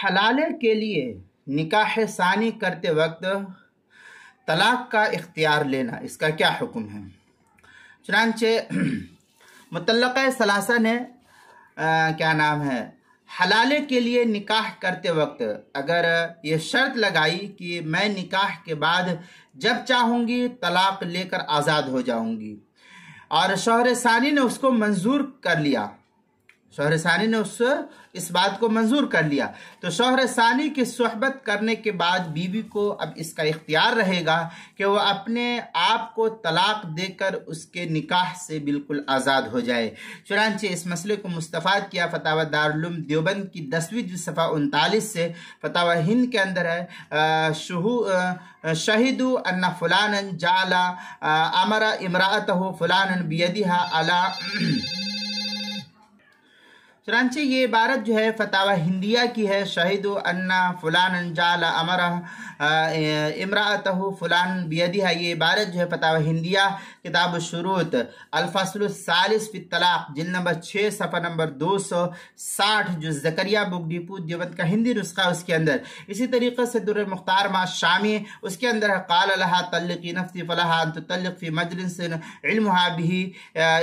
حلالے کے لیے نکاح ثانی کرتے وقت طلاق کا اختیار لینا، اس کا کیا حکم ہے؟ چنانچہ مطلقہ ثلاثہ نے حلالے کے لیے نکاح کرتے وقت اگر یہ شرط لگائی کہ میں نکاح کے بعد جب چاہوں گی طلاق لے کر آزاد ہو جاؤں گی، اور شوہر ثانی نے اس کو منظور کر لیا، شوہر ثانی نے اس بات کو منظور کر لیا، تو شوہر ثانی کی صحبت کرنے کے بعد بیوی کو اب اس کا اختیار رہے گا کہ وہ اپنے آپ کو طلاق دے کر اس کے نکاح سے بالکل آزاد ہو جائے۔ چنانچہ اس مسئلے کو مستفاد کیا فتاوی دارالعلوم دیوبند کی 10ویں جلد صفحہ 39 سے، فتاوی ہند کے اندر ہے شہدوا ان فلانا جعل امر امرأته فلانا بیدہا علی۔ چنانچہ یہ عبارت جو ہے فتاوی ہندیہ کی ہے، شہدوا ان فلانا جعل امر امرأته فلان بیدہا، یہ عبارت جو ہے فتاوی ہندیہ کتاب الشروط الفصل الثالث فی الطلاق جلد نمبر 6 صفحہ نمبر 260 جو زکریہ بک ڈپو دیوبند کا ہندی نسخہ اس کے اندر۔ اسی طریقے سے در المختار مع الشامی اس کے اندر ہے قال لها طلقی نفسی فلها ان تطلق فی مجلس علمها به،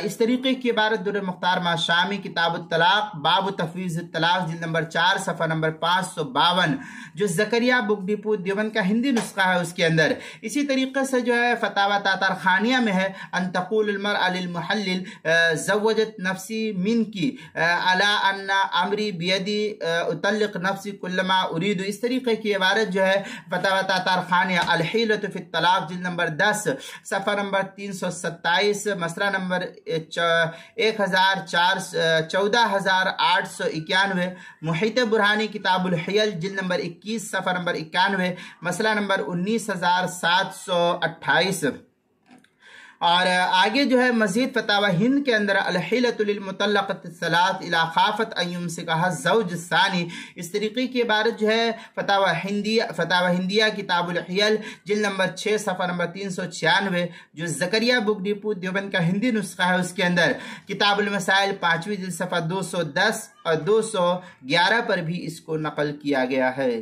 اس طریقے کی عبارت در المختار مع الشامی کتاب الطلاق باب تفویض الطلاق جلد نمبر 4 صفحہ نمبر 552 جو زکریہ بک ڈپو دیوبند کا ہندی نسخہ ہے اس کے اندر۔ اسی طریقے سے جو ہے فتاوی تاتار خانیہ میں ہے ان تقول المرأة للمحلل زوجت نفسی منکی علی ان امری بیدی اطلق نفسی کلما ارید، اس طریقے کی عبارت جو ہے فتاوی تاتار خانیہ الحیلۃ فی الطلاق جلد نمبر 10 صفحہ نمبر 327 مسئلہ نمبر 14891 محیط برہانی کتاب الحیل جلد نمبر 21 صفحہ نمبر 91 مسئلہ نمبر 19728۔ اور آگے جو ہے مزید فتاوی ہند کے اندر الحیلۃ للمطلقۃ الثلاث اذا خافت ان یمسکھا الزوج الثانی، اس طریقے کی عبارت جو ہے فتاوی ہندیہ کتاب الحیل جلد نمبر 6 صفحہ نمبر 396 جو زکریہ بک ڈپو دیوبند کا ہندی نسخہ ہے اس کے اندر۔ کتاب المسائل 5ویں جلد صفحہ 210 اور 211 پر بھی اس کو نقل کیا گیا ہے۔